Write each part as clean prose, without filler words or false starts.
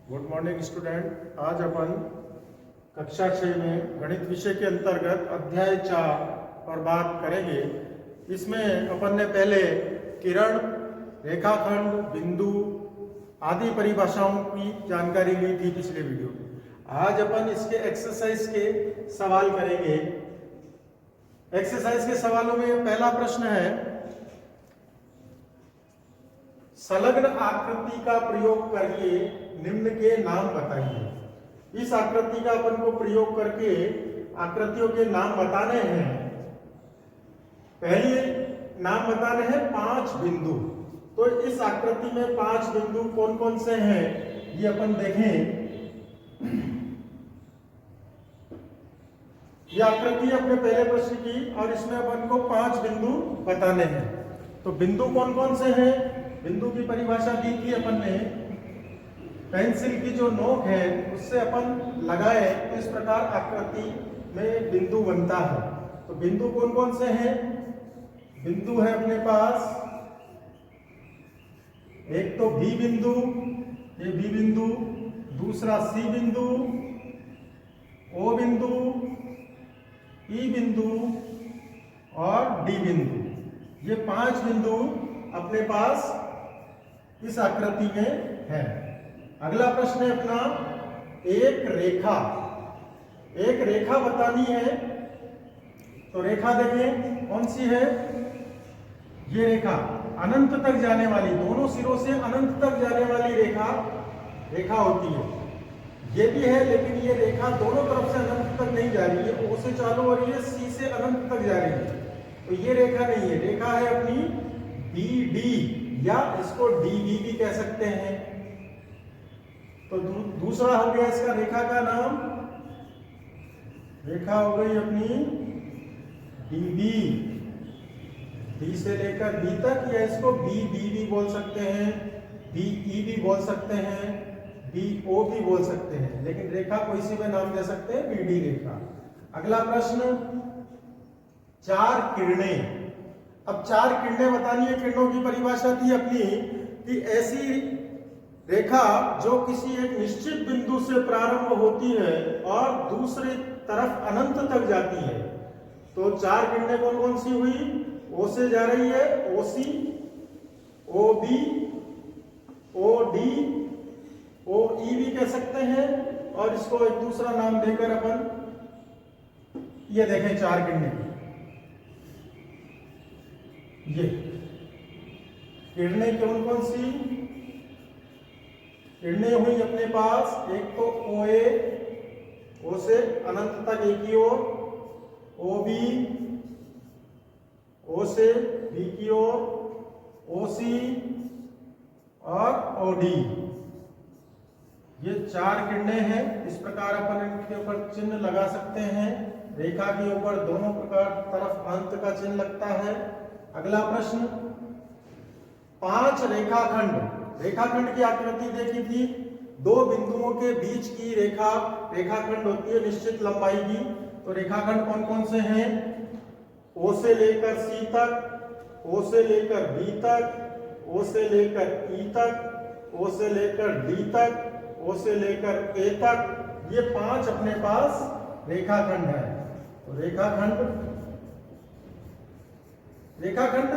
Good morning student. आज अपन कक्षा 6 में गणित विषय के अंतर्गत अध्याय 4 पर बात करेंगे। इसमें अपन ने पहले किरण, रेखाखंड, बिंदु आदि परिभाषाओं की जानकारी ली थी पिछले वीडियो में। आज अपन इसके एक्सरसाइज के सवाल करेंगे। एक्सरसाइज के सवालों में पहला प्रश्न है, संलग्न आकृति का प्रयोग करके निम्न के नाम बताइए। इस आकृति का अपन को प्रयोग करके आकृतियों के नाम बताने हैं। पहले नाम बताने हैं 5 बिंदु। तो इस आकृति में 5 बिंदु कौन कौन से हैं ये अपन देखें। ये आकृति अपने पहले प्रश्न की और इसमें अपन को 5 बिंदु बताने हैं। तो बिंदु कौन कौन से हैं? बिंदु की परिभाषा दी थी अपन ने। पेंसिल की जो नोक है उससे अपन लगाए तो इस प्रकार आकृति में बिंदु बनता है। तो बिंदु कौन कौन से हैं? बिंदु है अपने पास, एक तो बी बिंदु, ये बी बिंदु, दूसरा सी बिंदु, ओ बिंदु, ई बिंदु और डी बिंदु। ये 5 बिंदु अपने पास इस आकृति में है। अगला प्रश्न है अपना, एक रेखा बतानी है। तो रेखा देखें कौन सी है। ये रेखा अनंत तक जाने वाली, दोनों सिरों से अनंत तक जाने वाली रेखा होती है। ये भी है, लेकिन ये रेखा दोनों तरफ से अनंत तक नहीं जा रही है। ओ से चालू हो रही है, सी से अनंत तक जा रही है। तो ये रेखा नहीं है। रेखा है अपनी बी डी, या इसको डीबी भी कह सकते हैं। तो दूसरा हो गया इसका रेखा का नाम, रेखा हो गई अपनी डीबी, डी से लेकर बी तक, या इसको बी बी भी बोल सकते हैं, बी ई भी बोल सकते हैं, बी ओ भी बोल सकते हैं, लेकिन रेखा को इसी में नाम दे सकते हैं, बी डी रेखा। अगला प्रश्न, 4 किरणें। अब 4 किरणें बतानी है। किरणों की परिभाषा थी अपनी कि ऐसी रेखा जो किसी एक निश्चित बिंदु से प्रारंभ होती है और दूसरी तरफ अनंत तक जाती है। तो 4 किरणें कौन कौन सी हुई? ओ से जा रही है, ओ सी, ओ बी, ओ डी, ओ ई भी कह सकते हैं, और इसको एक दूसरा नाम देकर अपन ये देखें 4 किरणें। ये किरणें कौन कौन सी? किरणें हुई अपने पास, एक तो ओ ए, ओ से अनंत तक एक ही ओर, ओ बी, ओ से बी की ओर, ओ सी और ओ डी। ये 4 किरणें हैं। इस प्रकार अपन इनके ऊपर चिन्ह लगा सकते हैं। रेखा के ऊपर दोनों प्रकार तरफ अंत का चिन्ह लगता है। अगला प्रश्न, 5 रेखाखंड की आकृति देखी थी। 2 बिंदुओं के बीच की रेखाखंड होती है निश्चित लंबाई की। तो रेखाखंड कौन कौन से हैं? ओ से लेकर सी तक, ओ से लेकर बी तक, ओ से लेकर ई तक, ओ से लेकर डी तक, ओ से लेकर ए तक। ये 5 अपने पास रेखाखंड है। तो रेखाखंड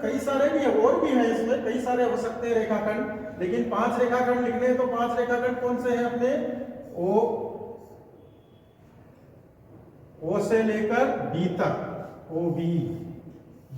कई सारे भी है, और भी हैं, इसमें कई सारे हो सकते हैं रेखाखंड, लेकिन 5 रेखाखंड लिखने हैं। तो 5 रेखाखंड कौन से हैं अपने? ओ से लेकर बी तक, ओ बी,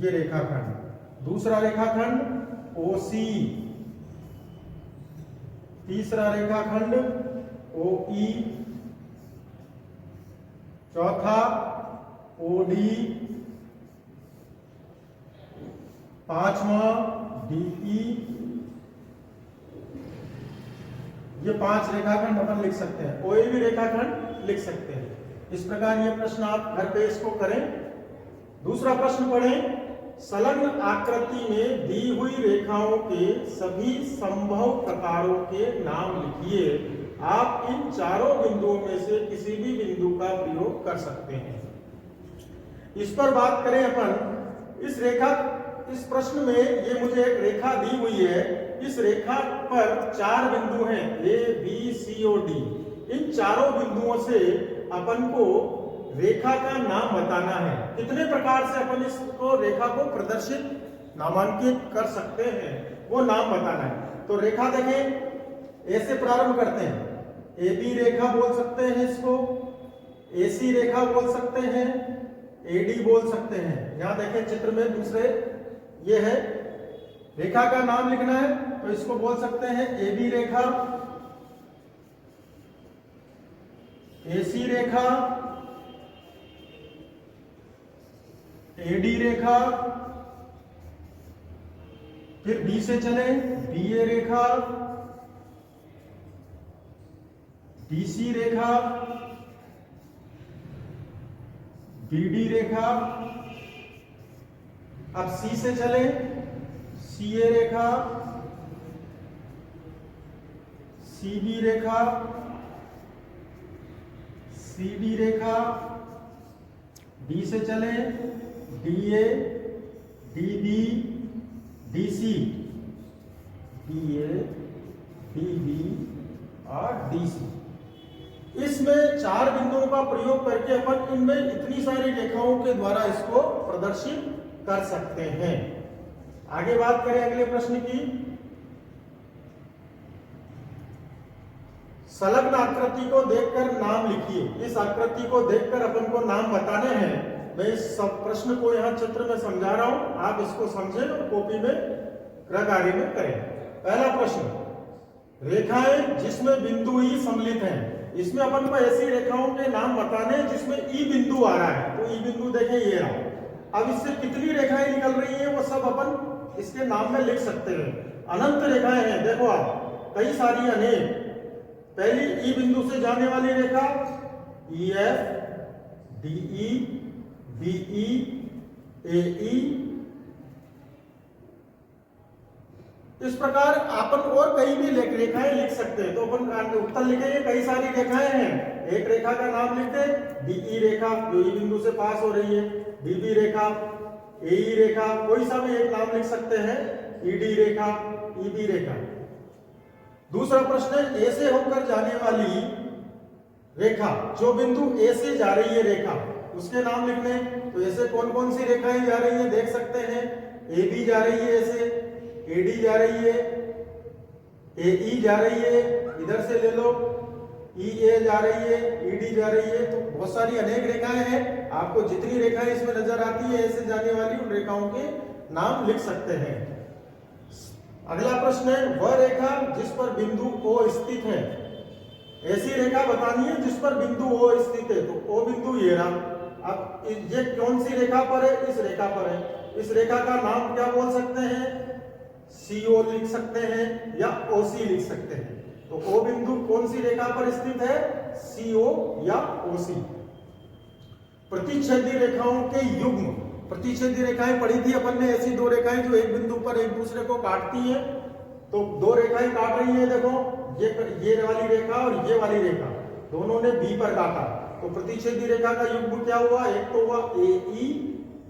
ये रेखाखंड। दूसरा रेखाखंड ओ सी, तीसरा रेखाखंड ओ ई, चौथा ओ डी, पांचवा डीई। ये 5 रेखाखंड अपन लिख सकते हैं। कोई भी रेखाखंड लिख सकते हैं। इस प्रकार ये प्रश्न आप घर पे इसको करें। दूसरा प्रश्न पढ़ें, संलग्न आकृति में दी हुई रेखाओं के सभी संभव प्रकारों के नाम लिखिए। आप इन चारों बिंदुओं में से किसी भी बिंदु का प्रयोग कर सकते हैं। इस पर बात करें अपन। इस प्रश्न में ये मुझे एक रेखा दी हुई है। इस रेखा पर 4 बिंदु हैं ए बी सी और डी। इन चारों बिंदुओं से अपन को रेखा का नाम बताना है। कितने प्रकार से अपन इसको रेखा को प्रदर्शित नामांकित कर सकते हैं वो नाम बताना है। तो रेखा देखें, ए से प्रारंभ करते हैं, ए बी रेखा बोल सकते हैं इसको, ए सी रेखा बोल सकते हैं, ए डी बोल सकते हैं। यहां देखें चित्र में दूसरे ये है, रेखा का नाम लिखना है तो इसको बोल सकते हैं A B Rekha, A C Rekha, A D रेखा, फिर बी से चले बी ए रेखा, डी सी रेखा, बी डी रेखा। अब सी से चले सी ए रेखा, सी बी रेखा, सी डी रेखा। डी से चले D A, D B, D C, D A, D B और डी सी। इसमें 4 बिंदुओं का प्रयोग करके अपन इनमें इतनी सारी रेखाओं के द्वारा इसको प्रदर्शित कर सकते हैं। आगे बात करें अगले प्रश्न की। संलग्न आकृति को देखकर नाम लिखिए। इस आकृति को देखकर अपन को नाम बताने हैं। मैं इस सब प्रश्न को यहाँ चित्र में समझा रहा हूं, आप इसको समझें और कॉपी में गृहकार्य में करें। पहला प्रश्न, रेखाएं जिसमें बिंदु ई सम्मिलित हैं। इसमें अपन को ऐसी रेखाओं के नाम बताने हैं जिसमें ई बिंदु आ रहा है। तो ई बिंदु देखें ये रहा। अब इससे कितनी रेखाएं निकल रही हैं वो सब अपन इसके नाम में लिख सकते हैं। अनंत रेखाएं हैं, देखो आप, कई सारी अनेक। पहली ई बिंदु से जाने वाली रेखा E F, D E, B E, A E. इस प्रकार अपन और कई भी रेखाएं लिख सकते हैं। तो अपन उत्तर लिखेंगे, कई सारी रेखाएं हैं। एक रेखा का नाम लिखते हैं डी ई रेखा जो ई बिंदु से पास हो रही है, डी बी रेखा, ए ई रेखा, कोई सा भी एक नाम लिख सकते हैं, ई डी रेखा, ई बी रेखा। दूसरा प्रश्न है, ए से होकर जाने वाली रेखा, जो बिंदु ए से जा रही है रेखा, उसके नाम लिखने। तो ऐसे कौन कौन सी रेखाएं जा रही है देख सकते हैं। ए बी जा रही है ऐसे, ए डी जा रही है, ए ई जा रही है, इधर से ले लो, ई ए जा रही है, ई डी जा रही है। तो बहुत सारी अनेक रेखाएं हैं। आपको जितनी रेखाएं इसमें नजर आती है ऐसे जाने वाली, उन रेखाओं के नाम लिख सकते हैं। अगला प्रश्न है, वह रेखा जिस पर बिंदु ओ स्थित है। ऐसी रेखा बतानी है जिस पर बिंदु ओ स्थित है। तो ओ बिंदु ये रहा। अब ये कौन सी रेखा पर है? इस रेखा पर है। इस रेखा का नाम क्या बोल सकते हैं? CO लिख सकते हैं या OC लिख सकते हैं। तो O बिंदु कौन सी रेखा पर स्थित है? CO या OC। प्रतिच्छेदी रेखाओं के युग्म। प्रतिच्छेदी रेखाएं पढ़ी थी अपन ने, ऐसी दो रेखाएं जो एक बिंदु पर एक दूसरे को काटती हैं। तो दो रेखाएं काट रही हैं, देखो ये वाली रेखा और ये वाली रेखा, दोनों ने B पर काटा। तो प्रतिच्छेदी रेखा का युग्म क्या हुआ? एक तो हुआ AE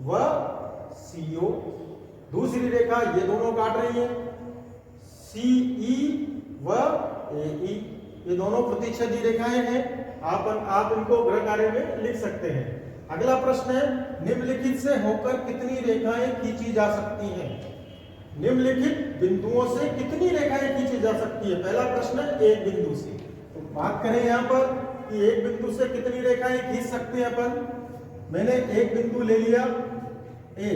व CO। दूसरी रेखा ये दोनों काट रही है, CE व AE। ये दोनों प्रतिच्छेदी रेखाएं हैं। आप इनको गृह कार्य में लिख सकते हैं। अगला प्रश्न है, निम्नलिखित से होकर कितनी रेखाएं खींची जा सकती हैं? निम्नलिखित बिंदुओं से कितनी रेखाएं खींची जा सकती है? पहला प्रश्न है एक बिंदु से। तो बात करें यहाँ पर कि एक बिंदु से कितनी रेखाएं खींच सकते हैं अपन। मैंने एक बिंदु ले लिया ए,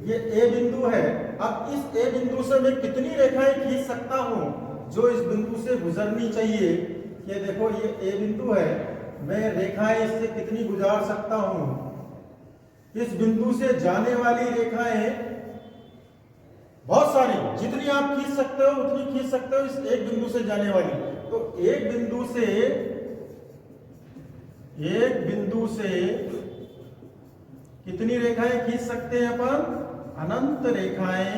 ये ए बिंदु है। अब इस ए बिंदु से मैं कितनी रेखाएं खींच सकता हूं जो इस बिंदु से गुजरनी चाहिए? ये देखो ये ए बिंदु है, मैं रेखाएं इससे कितनी गुजार सकता हूं? इस बिंदु से जाने वाली रेखाएं बहुत सारी, जितनी आप खींच सकते हो उतनी खींच सकते हो इस एक बिंदु से जाने वाली। तो एक बिंदु से कितनी रेखाएं खींच सकते हैं अपन? अनंत रेखाएं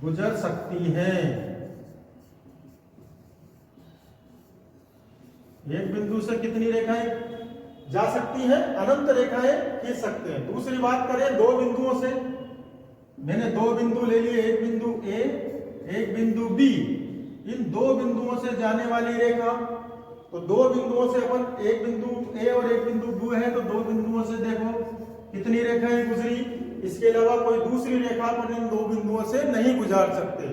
गुजर सकती हैं। एक बिंदु से कितनी रेखाएं जा सकती हैं? अनंत रेखाएं खींच सकते हैं। दूसरी बात करें दो बिंदुओं से, मैंने दो बिंदु ले लिए, एक बिंदु ए, एक बिंदु बी। इन दो बिंदुओं से जाने वाली रेखा, तो दो बिंदुओं से अपन, एक बिंदु ए और एक बिंदु बी है, तो दो बिंदुओं से देखो कितनी रेखाएं गुजरी। इसके अलावा कोई दूसरी रेखा अपन इन दो बिंदुओं से नहीं गुजार सकते।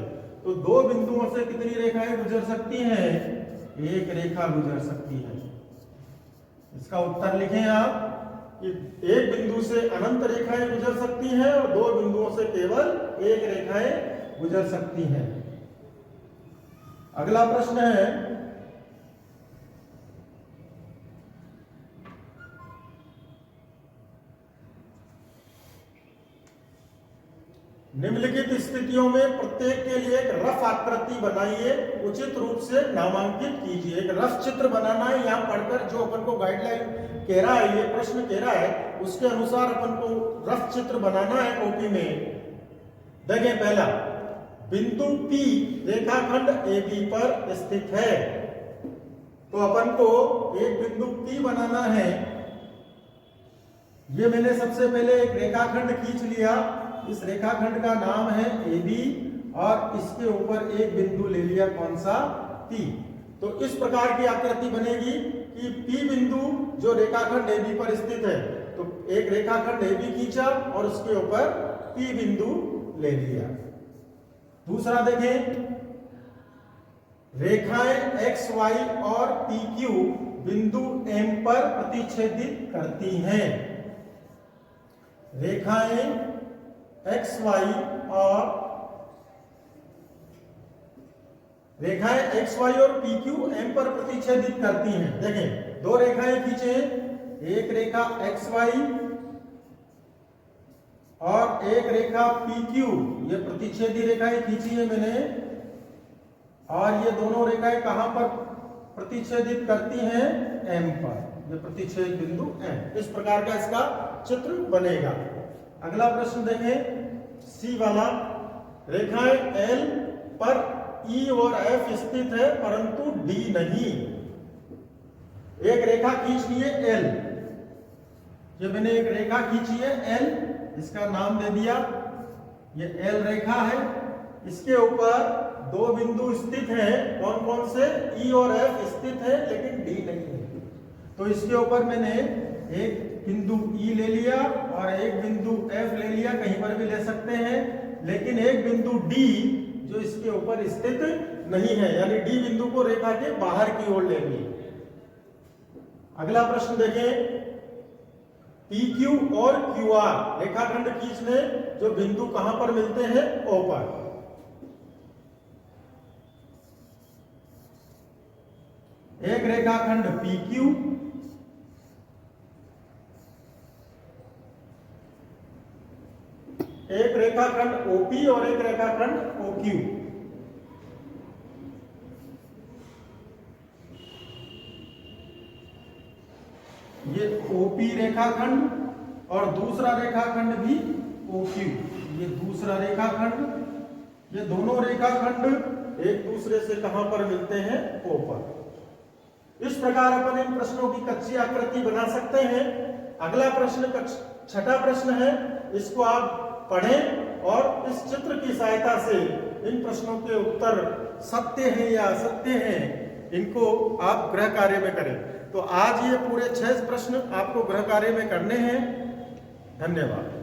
तो दो बिंदुओं से कितनी रेखाएं गुजर सकती हैं? एक रेखा गुजर सकती है। इसका उत्तर लिखें आप कि एक बिंदु से अनंत रेखाएं गुजर सकती हैं और दो बिंदुओं से केवल एक रेखाएं गुजर सकती हैं। अगला प्रश्न है, निम्नलिखित स्थितियों में प्रत्येक के लिए एक रफ आकृति बनाइए, उचित रूप से नामांकित कीजिए। एक रफ चित्र बनाना है, यहाँ पढ़कर जो अपन को गाइडलाइन कह रहा है, ये प्रश्न कह रहा है, उसके अनुसार अपन को रफ चित्र बनाना है कॉपी में। देखें, पहला बिंदु P रेखाखंड AB पर स्थित है, तो अपन को एक बिंदु P बनाना है। ये मैंने सबसे पहले एक रेखाखंड खींच लिया, इस रेखाखंड का नाम है AB और इसके ऊपर एक बिंदु ले लिया, कौन सा? P। तो इस प्रकार की आकृति बनेगी कि P बिंदु जो रेखाखंड AB पर स्थित है, तो एक रेखाखंड AB खींचा और उसके ऊपर P बिंदु ले लिया। दूसरा देखें, रेखाएं XY और PQ बिंदु M पर प्रतिच्छेदित करती हैं। रेखाएं XY और PQ M पर प्रतिच्छेदित करती हैं। देखें, दो रेखाएं खींचे, एक रेखा XY और एक रेखा PQ, ये प्रतिच्छेदी रेखाएं खींची है मैंने, और ये दोनों रेखाएं कहां पर प्रतिच्छेदित करती हैं? M पर, ये प्रतिच्छेद बिंदु M। इस प्रकार का इसका चित्र बनेगा। अगला प्रश्न देखें, C वाला, रेखाएं L पर E और F स्थित है परंतु D नहीं। एक रेखा खींच लिए L, ये मैंने एक रेखा खींची है L, इसका नाम दे दिया, ये L रेखा है। इसके ऊपर दो बिंदु स्थित हैं, कौन कौन से? E और F स्थित है लेकिन D नहीं है। तो इसके ऊपर मैंने एक बिंदु E ले लिया और एक बिंदु F ले लिया, कहीं पर भी ले सकते हैं, लेकिन एक बिंदु D जो इसके ऊपर स्थित नहीं है, यानी D बिंदु को रेखा के बाहर की ओर लेंगे। अगला प्रश्न देखें, PQ और QR रेखाखंड खींचने, जो बिंदु कहां पर मिलते हैं? O पर। एक रेखाखंड PQ, एक रेखाखंड OP और एक रेखाखंड OQ। ये OP रेखाखंड और दूसरा रेखाखंड भी OQ, ये दूसरा रेखाखंड। ये दोनों रेखाखंड एक दूसरे से कहां पर मिलते हैं? O पर। इस प्रकार अपन इन प्रश्नों की कच्ची आकृति बना सकते हैं। अगला प्रश्न छठा प्रश्न है, इसको आप पढ़ें और इस चित्र की सहायता से इन प्रश्नों के उत्तर सत्य है या असत्य हैं, इनको आप गृह कार्य में करें। तो आज ये पूरे 6 प्रश्न आपको गृह कार्य में करने हैं। धन्यवाद।